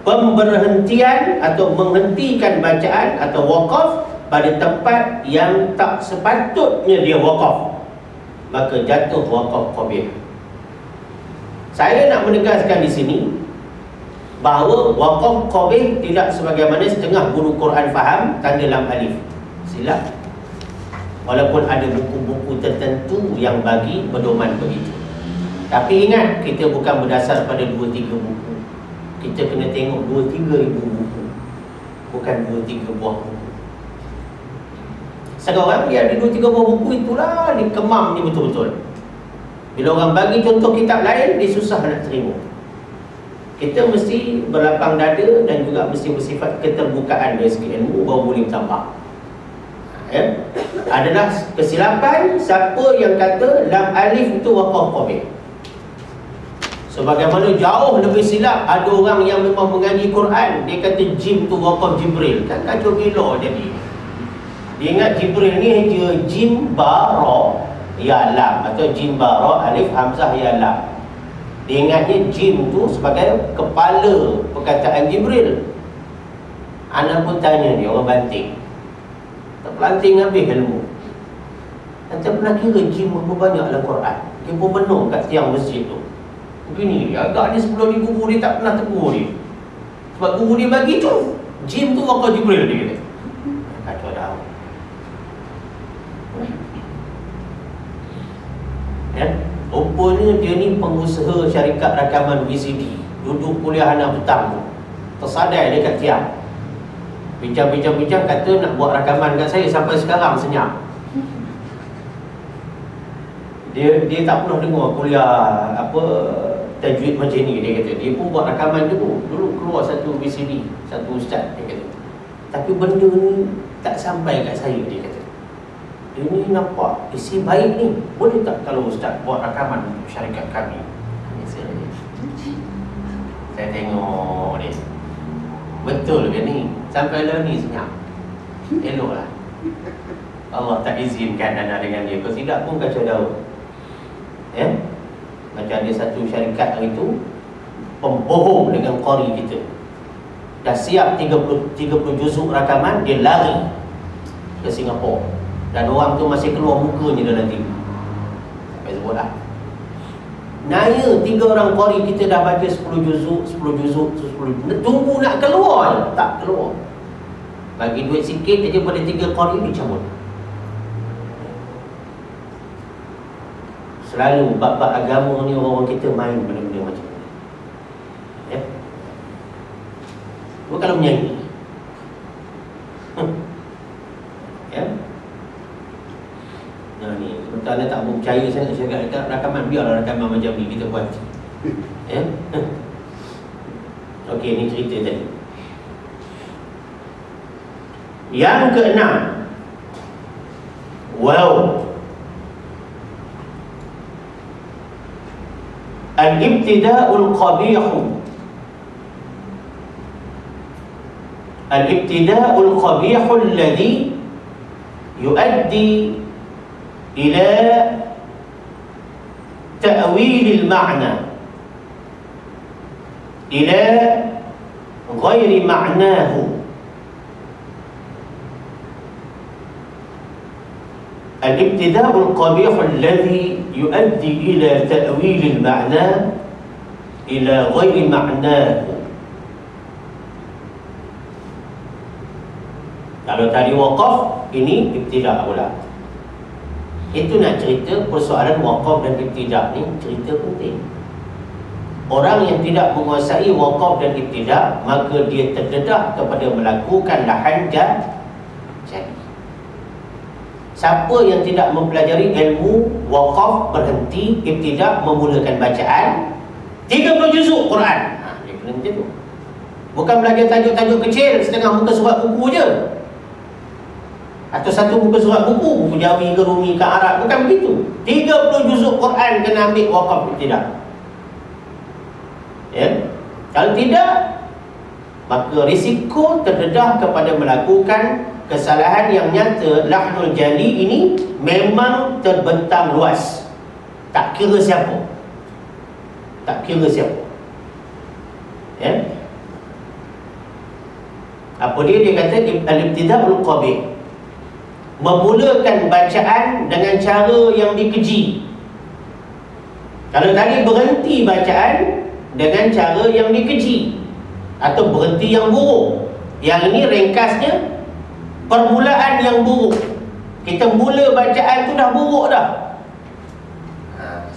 pemberhentian atau menghentikan bacaan atau wakaf pada tempat yang tak sepatutnya dia wakaf, maka jatuh wakaf qabih. Saya nak menegaskan di sini bahawa wakaf qabih tidak sebagaimana setengah guru Quran faham tanda lam alif. Silap. Walaupun ada buku-buku tertentu yang bagi pedoman begitu. Tapi ingat, kita bukan berdasar pada 2-3 buku. kita kena tengok 2-3 ribu buku, bukan 2-3 buah buku. Sekarang dia ada 2-3 buah buku, itulah dia kemam ni betul-betul. Bila orang bagi contoh kitab lain, dia susah nak terima. Kita mesti berlapang dada dan juga mesti bersifat keterbukaan dari segi ilmu, baru boleh bertambah. Ya? Adalah kesilapan siapa yang kata lam alif itu waqaf qabih. Sebagaimana jauh lebih silap ada orang yang memang mengaji Quran, dia kata jim tu waqaf Jibril. Kan kacau gila jadi. Dia ingat Jibril ni dia jim ba ra ya lam, atau jim ba ra alif hamzah ya lam. Dia ingatnya jim tu sebagai kepala perkataan Jibril. Anak pun tanya dia, orang banting, terpelanting habis ilmu. Nanti pernah kira jim berapa banyak dalam Quran? Dia pun menung kat tiang masjid tu. Begini, agaknya 10,000 guru dia tak pernah tegur dia. Sebab guru dia bagi tu jim tu waqaf Jibril, dia kata. Kacau dah. Ya, rupanya dia ni pengusaha syarikat rakaman VCD, duduk kuliah anak petang tu, tersadai dia kat tiang, bincang-bincang kata nak buat rakaman kat saya, sampai sekarang senyap. Dia tak pernah dengar kuliah apa tajwid macam ni. Dia kata dia pun buat rakaman dulu keluar satu VCD, satu ustaz, dia kata, tapi benda ni tak sampai kat saya. Dia kata ini nampak isi baik ni, boleh tak kalau ustaz buat rakaman untuk syarikat kami? Saya tengok dia, betul ke ni? Sampai lah ni senyap. Eloklah Allah tak izinkan anak dengan dia. Kalau tidak pun kacau daun. Ya? Macam ada satu syarikat hari tu pembohong dengan qari kita. Dah siap 30 juzuk rakaman, dia lari ke Singapura. Dan orang tu masih keluar mukanya dalam TV. Sampai sebutlah, naya 3 orang qari kita dah baca 10 juzuk. Tunggu nak keluar je, tak keluar. Bagi duit sikit aja pada 3 qari ni cabut. Selalu bab-bab agama ni orang-orang kita main benda-benda macam ni. Ya? Bukan kalau menyanyi. Ya? Nah ni, sebentar anda tak percaya sangat syarikat dekat rakaman, biarlah rakaman macam ni kita buat. Ya? Okey, ni cerita tadi. Yang keenam, wow, al-ibtida'ul qabih. Al-ibtida'ul qabih alladhi yuaddi ila ta'wil al-ma'na ila ghairi ma'nahu. Al-ibtida'ul qabih alladhi yuaddi ila ta'wil al-ma'na ila ghairi ma'nahu. Kalau tadi waqaf, ini ibtida' pula. Itu nak cerita persoalan waqaf dan ibtida' ni cerita penting. Orang yang tidak menguasai waqaf dan ibtida', maka dia terdedah kepada melakukan lahan jadi. Siapa yang tidak mempelajari ilmu waqaf, berhenti, ibtida', memulakan bacaan 30 juzuk Quran, dia kena macam tu. Bukan belajar tajuk-tajuk kecil, setengah muka surat buku je, atau satu muka surat buku Jawi ke Rumi ke Arab. Bukan begitu. 30 juzuk Quran kena ambil waqaf ibtida'. Ya? Kalau tidak, maka risiko terdedah kepada melakukan kesalahan yang nyata. Lahnul jali ini memang terbentang luas, tak kira siapa. Tak kira siapa. Ya? Apa dia? Dia kata al-ibtida'ul qabih, memulakan bacaan dengan cara yang dikeji. Kalau tadi berhenti bacaan dengan cara yang dikeji, atau berhenti yang buruk. Yang ini ringkasnya permulaan yang buruk. Kita mula bacaan tu dah buruk dah.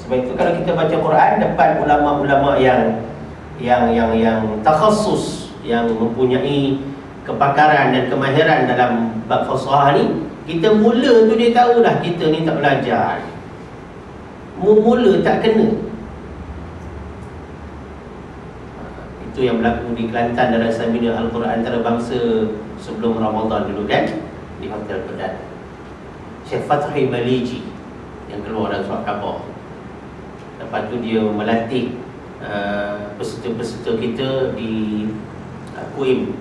Sebab itu kalau kita baca Quran depan ulama-ulama yang yang takhasus, yang mempunyai kepakaran dan kemahiran dalam bab fasahah ni, kita mula tu dia tahu dah kita ni tak belajar. Mula tak kena. Itu yang berlaku di Kelantan dalam seminar Al-Quran antarabangsa sebelum Ramadan dulu kan, di Hotel Kedah. Syekh Fathi Maliji yang keluar dalam surat khabar. Lepas tu dia melatih peserta-peserta kita di Kuim,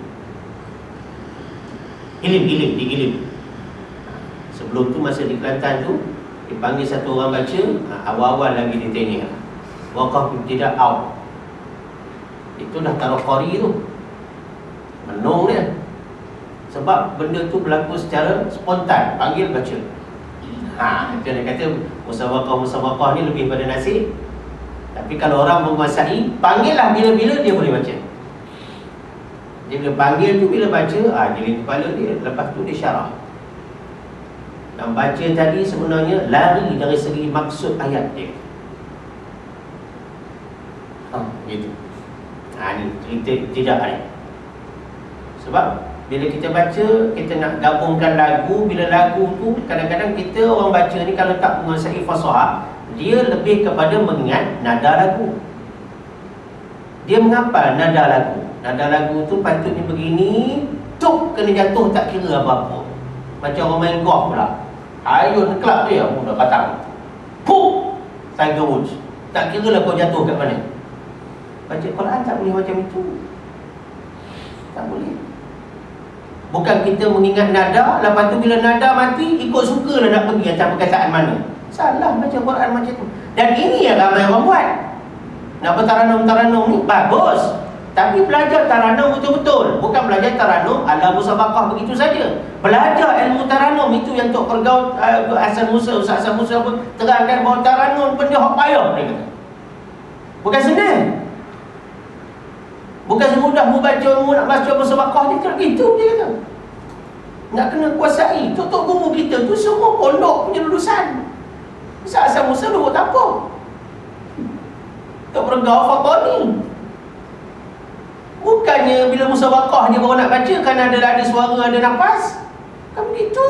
Ilim di Ilim. Sebelum tu masa di Kelantan tu dipanggil satu orang baca, awal-awal lagi dia tanya waqaf tidak out. Itu dah taruh qari tu, menung dia. Sebab benda tu berlaku secara spontan, panggil baca. Dia kata musabaqah ni lebih pada nasib. Tapi kalau orang menguasai, panggillah bila-bila dia boleh baca. Dia bila panggil tu, bila baca, jeling kepala dia. Lepas tu dia syarah. Yang baca tadi sebenarnya lari dari segi maksud ayat dia. Gitu. Ni cerita tidak ada. Sebab bila kita baca, kita nak gabungkan lagu. Bila lagu tu, kadang-kadang kita orang baca ni kalau tak menguasai fasahah, dia lebih kepada mengingat nada lagu. Dia menghafal nada lagu. Nada lagu tu patutnya begini, tuk kena jatuh tak kira apa-apa. Macam orang main golf pula, ayun kelab dia dah patang, puk, Tiger Woods. Tak kira lah kau jatuh kat mana. Baca Quran tak boleh macam itu. Tak boleh. Bukan kita mengingat nada, lepas tu bila nada mati, ikut suka lah nak pergi atas perkataan mana. Salah baca Quran macam tu. Dan ini yang ramai orang buat. Nak bertaranum-taranum ni bagus, tapi belajar taranum betul-betul. Bukan belajar taranum ala musabaqah begitu saja. Belajar ilmu taranum itu yang Tok Pergaul Hasan Musa, Ustaz Hasan Musa pun terangkan bahawa taranum benda hak payah, dia kata. Bukan senang. Bukan semudah nak baca musabaqah dia tak gitu, dia kata. Nak kena kuasai. Tok guru kita tu semua pondok punya lulusan. Ustaz Hasan Musa dulu tak apa. Tok Pergaul Fatani. Bukannya bila musabaqah dia baru nak baca kerana ada suara, ada nafas. Bukan begitu.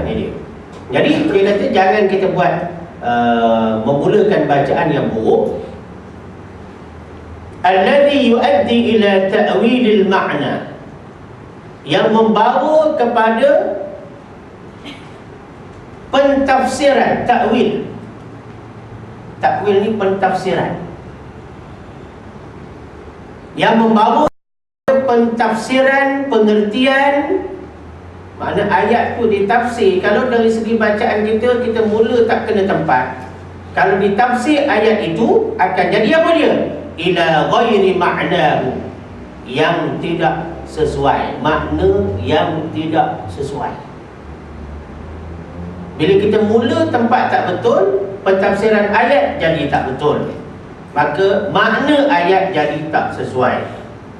Ni dia. Jadi dia kata jangan kita buat memulakan bacaan yang buruk. Alladhi yuaddi ila ta'wilil ma'na, yang membawa kepada pentafsiran. Takwil ni pentafsiran, yang membawa pentafsiran, pengertian. Makna ayat tu ditafsir. Kalau dari segi bacaan kita mula tak kena tempat. Kalau ditafsir ayat itu akan jadi apa dia? Ila ghairi ma'nahu, yang tidak sesuai, makna yang tidak sesuai. Bila kita mula tempat tak betul, pentafsiran ayat jadi tak betul, maka makna ayat jadi tak sesuai.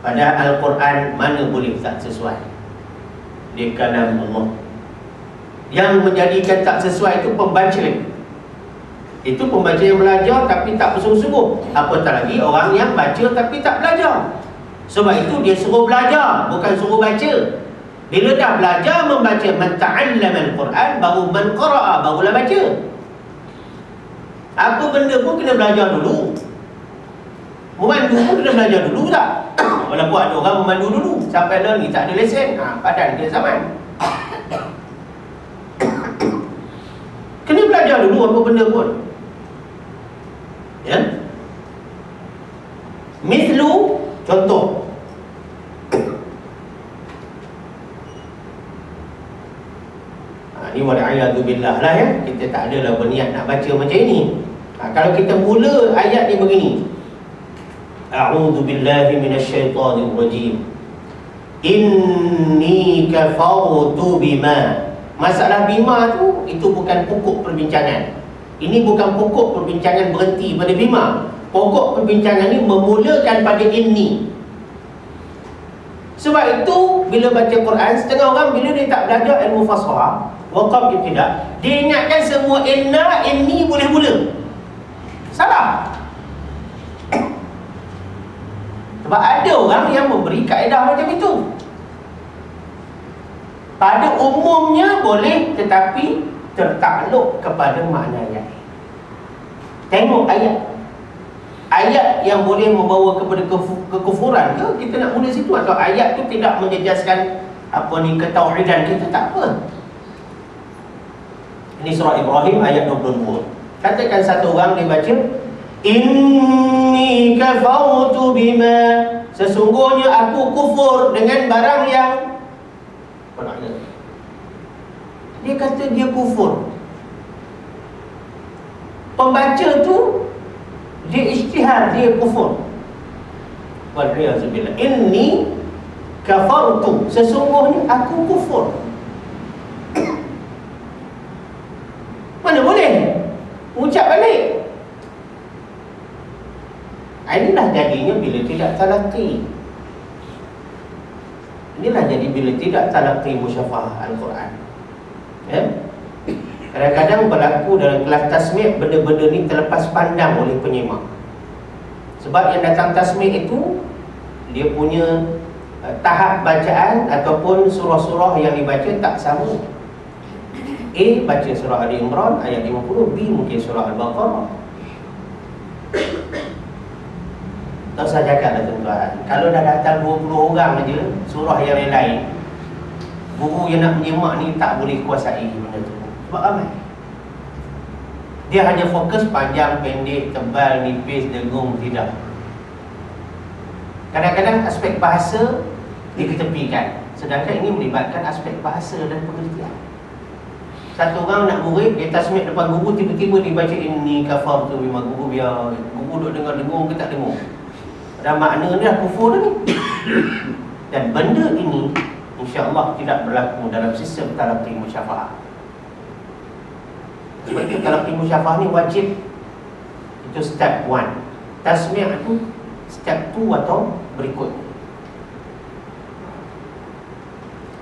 Padahal Al-Quran mana boleh tak sesuai? Dia kalam Allah. Yang menjadikan tak sesuai itu pembaca. Itu pembaca yang belajar tapi tak bersungguh-sungguh. Apatah lagi orang yang baca tapi tak belajar. Sebab itu dia suruh belajar, bukan suruh baca. Bila dah belajar membaca, man ta'allama al-Quran, baru man qara'a, barulah baca. Apa benda pun kena belajar dulu. Memandu pun kena belajar dulu tak? Walaupun ada orang memandu dulu, sampai dah ni tak ada lesen, padan kena zaman. Kena belajar dulu apa benda pun. Ya? Mithlu, contoh, ni wal'iyadu billah lah ya. Kita tak adalah berniat nak baca macam ini. Kalau kita mula ayat ni begini, a'udzu billahi minasyaitonir rajim, inni kafartu bima. Masalah bima tu, itu bukan pokok perbincangan. Ini bukan pokok perbincangan berhenti pada bima. Pokok perbincangan ni memulakan pada inni. Sebab itu bila baca Quran, setengah orang bila dia tak belajar ilmu fasahah, waqaf ibtida, dia ingatkan semua inna, inni boleh mula. Salah. Sebab ada orang yang memberi kaedah macam itu. Pada umumnya boleh, tetapi tertakluk kepada makna ayat. Tengok ayat. Ayat yang boleh membawa kepada kekufuran ke, kita nak mula situ. Atau ayat tu tidak menjejaskan ketauhidan kita, tak apa. Ini surah Ibrahim ayat 22. Katakan satu orang dia baca, inni kafartu bima, sesungguhnya aku kufur dengan barang yang, apa makna? Dia kata dia kufur. Pembaca tu dia ijtihad, dia kufur. Wal'iyazubillah. Inni kafartu, sesungguhnya aku kufur. Mana boleh ucap balik. Inilah jadinya bila tidak talaqi. Inilah jadi bila tidak talaqi musyafahah Al-Quran. Kadang-kadang berlaku dalam kelas tasmi', benda-benda ni terlepas pandang oleh penyimak. Sebab yang datang tasmi' itu, dia punya tahap bacaan ataupun surah-surah yang dibaca tak sama. A baca surah Ali Imran ayat 50, B mungkin surah Al-Baqarah. Tak usah cakap lah tuan-tuan, kalau dah datang 20 orang aja surah yang lain, guru yang nak menyimak ni tak boleh kuasai benda tu. Sebab ramai. Dia hanya fokus panjang, pendek, tebal, nipis, dengung, tidak. Kadang-kadang aspek bahasa diketepikan, sedangkan ini melibatkan aspek bahasa dan pengertian. Satu orang nak murid, dia tasmid depan guru, tiba-tiba dibaca inni kafartu bima, guru biar guru duk dengar dengung ke tak dengung. Dan makna ni dah kufur ni. Dan benda ini insya-Allah tidak berlaku dalam sistem talaqi musyafahah. Sebab itu talaqi musyafahah ni wajib. Itu step 1. Tasmi' itu step 2 atau berikut.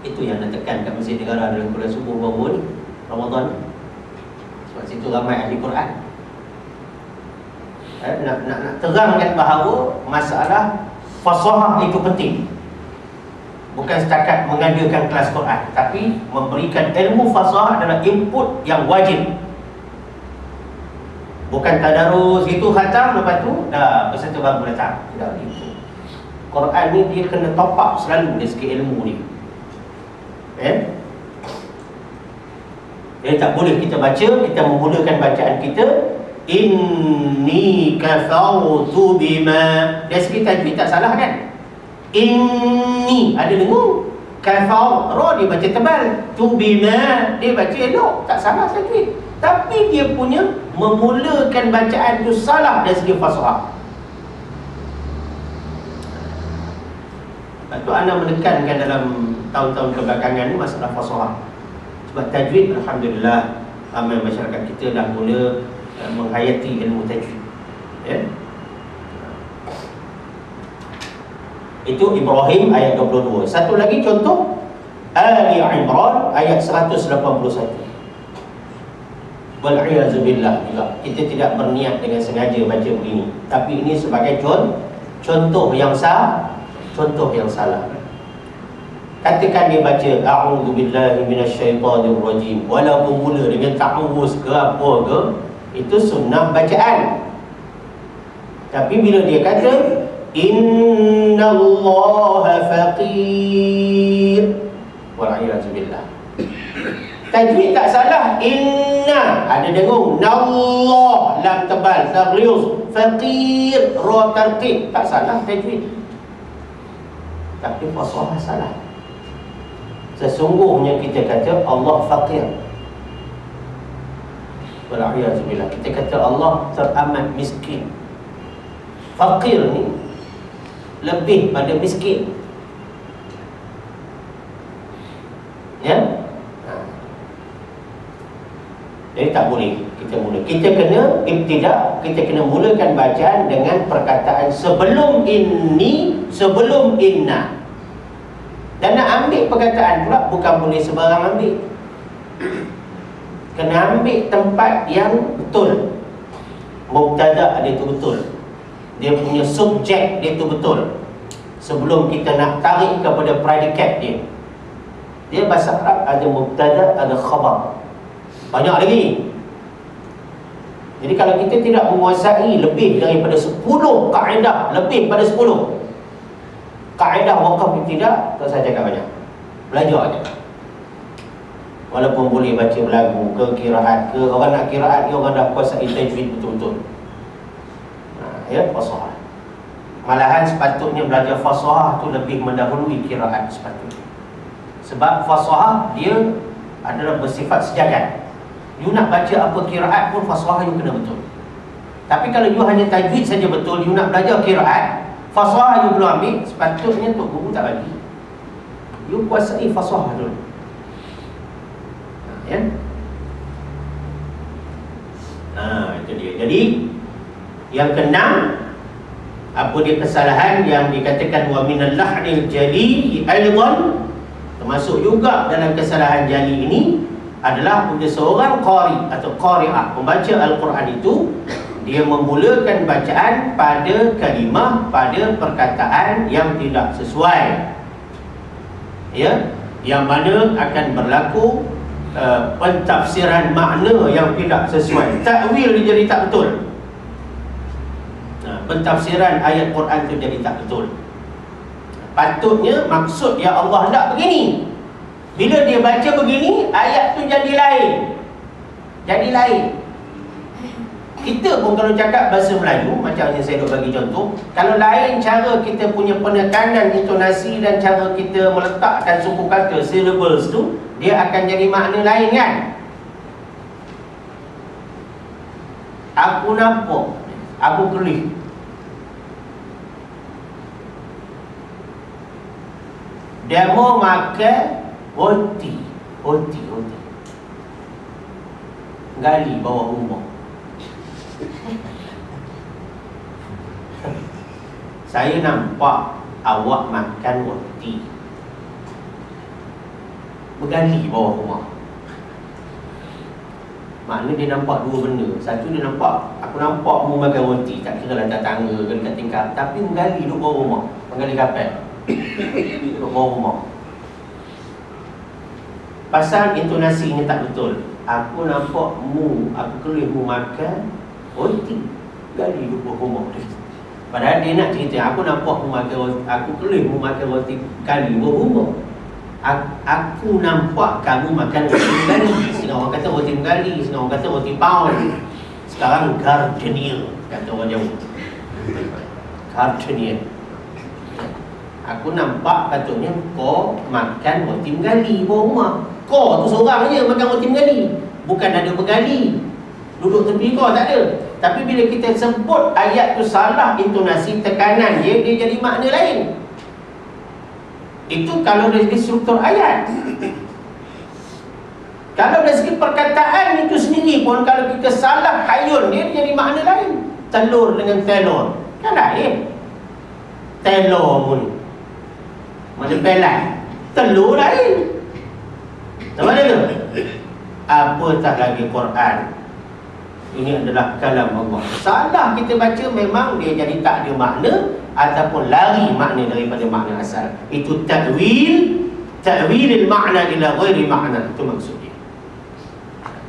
Itu yang nak tekan kat Masjid Negara dalam Kuala Subuh baru ni, Ramadan. Sebab situ ramai ahli Quran. Nak terangkan bahawa masalah fasahah itu penting. Bukan setakat mengadakan kelas Quran, tapi memberikan ilmu fasahah adalah input yang wajib. Bukan tadarus itu khatam lepas tu dah peserta baru datang. Tidak begitu. Quran ni dia kena top up selalu dari segi ilmu ni. Jadi tak boleh kita baca, kita memulakan bacaan kita inni kafartu bima. Dari segi tajwid tak salah kan? Inni ada dengung, kafar ra dia baca tebal, tu bima dia baca elok, tak salah tajwid. Tapi dia punya memulakan bacaan tu salah dari segi fasahah. Lepas tu anda menekankan dalam tahun-tahun kebelakangan ni masalah fasahah. Sebab tajwid alhamdulillah ramai masyarakat kita dah mula menghayati ilmu tajwid. Itu Ibrahim ayat 22. Satu lagi contoh Ali Imran ayat 181. Wal'iyazubillah juga. Kita tidak berniat dengan sengaja baca begini, tapi ini sebagai contoh yang contoh yang salah. Katakan dia baca a'udzubillahi minasyaitonir rajim, walaupun mula dengan ta'awuz ke apa ke, itu sunnah bacaan. Tapi bila dia kata innallaha faqir, wal'iyazubillah, tajwid tak salah, inna ada dengung, nallah lam tebal, serius, faqir ra tartib, tak salah tajwid. Tapi fasahah salah. Sesungguhnya kita kata Allah faqir, wal'iyazubillah, kita kata Allah teramat miskin. Faqir ni lebih pada miskin. Ya? Jadi tak boleh kita mula. Kita kena ibtidak, kita kena mulakan bacaan dengan perkataan sebelum inni, sebelum inna. Dan nak ambil perkataan pula bukan boleh sembarang ambil. Kena ambil tempat yang betul. Mubtada' dia tu betul, dia punya subjek dia tu betul, sebelum kita nak tarik kepada predikat dia. Dia bahasa Arab ada mubtada', ada khabar, banyak lagi. Jadi kalau kita tidak menguasai lebih daripada 10 kaedah, lebih pada 10 kaedah waqaf ibtida', tak saya cakap banyak, belajar aja. Walaupun boleh baca lagu ke qiraat ke, orang nak qiraat dia orang dah kuasai tajwid betul-betul. Ya, fasahah. Malahan sepatutnya belajar fasahah tu lebih mendahului qiraat sepatutnya. Sebab fasahah dia adalah bersifat sejagat. You nak baca apa qiraat pun fasahah you kena betul. Tapi kalau you hanya tajwid saja betul, you nak belajar qiraat, fasahah you belum ambil, sepatutnya tok guru tak bagi. You kuasai fasahah dulu. Ya. Itu dia. Jadi yang keenam, apa dia kesalahan yang dikatakan wa minal lahnil jali aidan, termasuk juga dalam kesalahan jali ini adalah bila seorang qari atau qari'ah membaca Al-Quran itu, dia memulakan bacaan pada kalimah, pada perkataan yang tidak sesuai, ya, yang mana akan berlaku pentafsiran makna yang tidak sesuai. Takwil dia jadi tak betul. Pentafsiran ayat Quran tu jadi tak betul. Patutnya maksud ya Allah nak begini. Bila dia baca begini, ayat tu jadi lain. Jadi lain. Kita pun kalau cakap bahasa Melayu, macam yang saya bagi contoh, kalau lain cara kita punya penekanan intonasi dan cara kita meletakkan suku kata, syllables tu, dia akan jadi makna lain kan. Aku nampak, aku kelih. Dia mau makan roti. Gali bawah rumah. Saya nampak awak makan roti. Bergali bawah rumah. Maknanya dia nampak dua benda. Satu dia nampak, aku nampak mu makan roti, tak kira lantai tangga ke dekat tingkap, tapi menggali duduk bawah rumah. Menggali kapal duduk bawah rumah. Pasal intonasinya tak betul. Aku nampak mu, aku kelih mu makan roti, gali duduk bawah rumah. Padahal dia nak cerita, aku nampak mu makan roti, aku kelih mu makan roti, gali bawah rumah. Aku nampak kamu makan roti menggali. Setengah orang kata roti menggali, setengah orang kata roti pound. Sekarang gardenier, kata orang Jawa. Gardenier. Aku nampak patutnya kau makan roti menggali bawah rumah. Kau tu seorang je makan roti menggali, bukan ada menggali duduk tepi kau, tak ada. Tapi bila kita sebut ayat tu salah intonasi, tekanan dia jadi makna lain. Itu kalau dari segi struktur ayat. Kalau dari segi perkataan itu sendiri pun, kalau kita salah hayun, dia jadi makna lain. Telur dengan telur kan lain. Telur pun mana pelan, telur lain. Sama ada ke? Apatah lagi Quran. Ini adalah kalam Allah. Salah kita baca, memang dia jadi tak ada makna ataupun lari makna daripada makna asal. Itu ta'wilil makna ila ghairi makna. Itu maksudnya.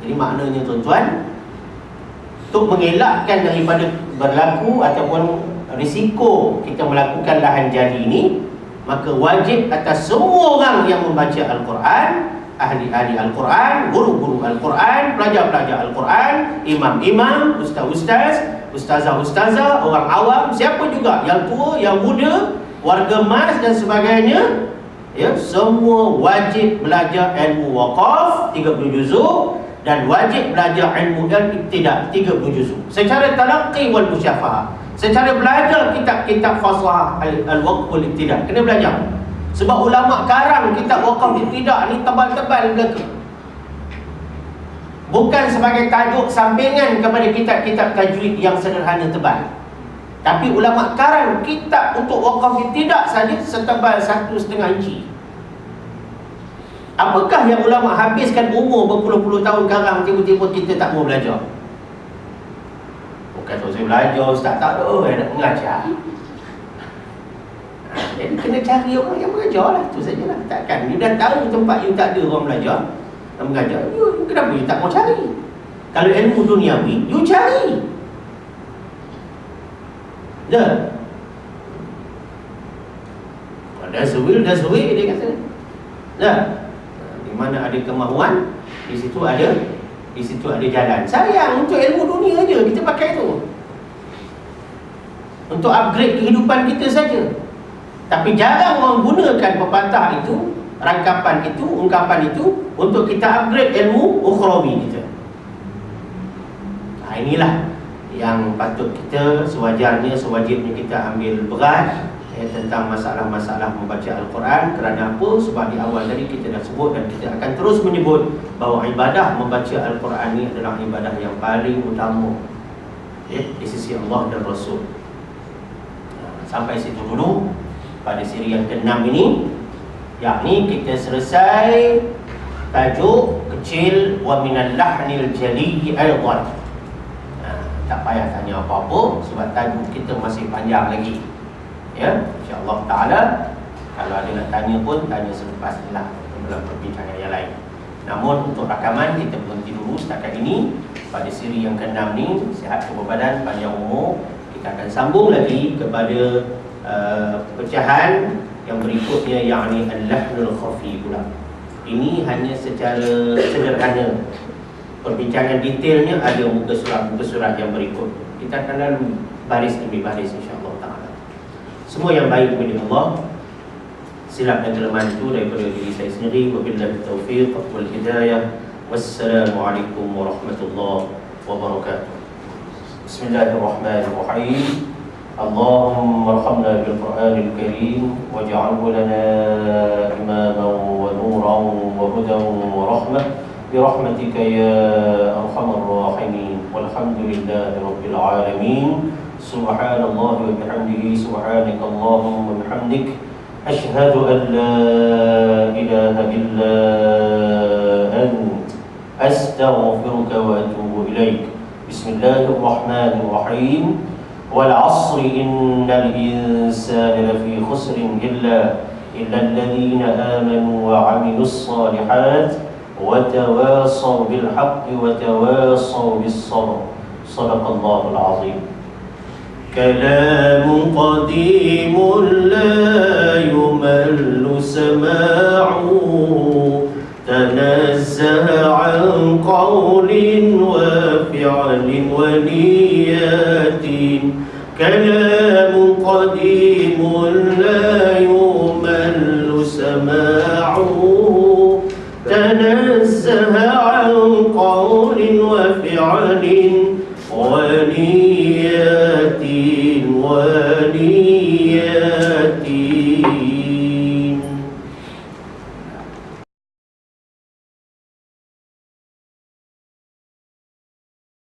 Jadi maknanya tuan-tuan, untuk mengelakkan daripada berlaku ataupun risiko kita melakukan lahan jali ini, maka wajib atas semua orang yang membaca Al-Quran, ahli-ahli Al-Quran, guru-guru Al-Quran, pelajar-pelajar Al-Quran, imam-imam, ustaz-ustaz, ustazah-ustazah, orang awam, siapa juga, yang tua, yang muda, warga mas dan sebagainya, ya, semua wajib belajar ilmu waqaf 30 juzuk dan wajib belajar ilmu ibtida' 30 juzuk secara talaqqi wal musyafahah. Secara belajar kitab-kitab fasahah al-waqf wal ibtida' kena belajar. Sebab ulama karang kitab waqaf ibtida' ni tebal-tebal belaka. Bukan sebagai tajuk sampingan kepada kitab-kitab tajwid yang sederhana tebal. Tapi ulama karang kitab untuk waqaf ibtida' saja setebal 1,5 inci. Apakah yang ulama habiskan umur berpuluh-puluh tahun sekarang, tiba-tiba kita tak mau belajar? Bukan saya belajar, ustaz tak ada nak mengajar. Jadi kena cari orang yang mengajar lah, tu sajalah. Takkan you dah tahu tempat you tak ada orang belajar dan mengajar, you kenapa you tak mau cari? Kalau ilmu duniawi, you cari. Dah. That's the way, dia kata. Dah. Di mana ada kemahuan, di situ ada jalan. Sayang, untuk ilmu dunia je kita pakai tu, untuk upgrade kehidupan kita saja. Tapi jarang orang gunakan pepatah itu, rangkapan itu, ungkapan itu untuk kita upgrade ilmu ukhrawi kita. Inilah yang patut kita sewajibnya kita ambil berat tentang masalah-masalah membaca Al-Quran. Kerana apa? Sebab di awal tadi kita dah sebut dan kita akan terus menyebut bahawa ibadah membaca Al-Quran ini adalah ibadah yang paling utama di sisi Allah dan Rasul. Sampai situ dulu pada siri yang ke-6 ini, yakni kita selesai tajuk kecil wa minal lahnil jali aidan. Tak payah tanya apa-apa sebab tajuk kita masih panjang lagi. Ya, insya-Allah taala kalau ada nak tanya pun tanya selepas ni lah dalam perbincangan yang lain. Namun untuk rakaman kita berhenti dulu setakat ini pada siri yang ke-6 ni. Sihat tubuh badan, panjang umur. Kita akan sambung lagi kepada pecahan yang berikutnya, yakni al-lahnul khafi pula. Ini hanya secara sederhana. Perbincangan detailnya ada muka surat yang berikut. Kita akan lalu baris demi baris insya-Allah taala. Semua yang baik kepada Allah, silap dan kelemahan itu daripada diri saya sendiri. Wabillahi taufiq wal hidayah. Wassalamualaikum warahmatullahi wabarakatuh. Bismillahirrahmanirrahim. Allahumma arhamna bil Qur'anil Karim waj'alhu lana imaman wa nuran wa hudan wa rahmah برحمتك يا أرحم الراحمين والحمد لله رب العالمين سبحان الله وبحمده سبحانك اللهم وبحمدك أشهد أن لا إله إلا أنت أستغفرك وأتوب إليك بسم الله الرحمن الرحيم والعصر إن الإنسان لفي خسر إلا الذين آمنوا وعملوا الصالحات وتواصوا بالحق وتواصوا بالصبر صدق الله العظيم. كلام قديم لا يمل سماعه تنزه عن قول وفعل ونيات. كلام قديم لا يمل سماعه تنزه عن قول وفعل ونيات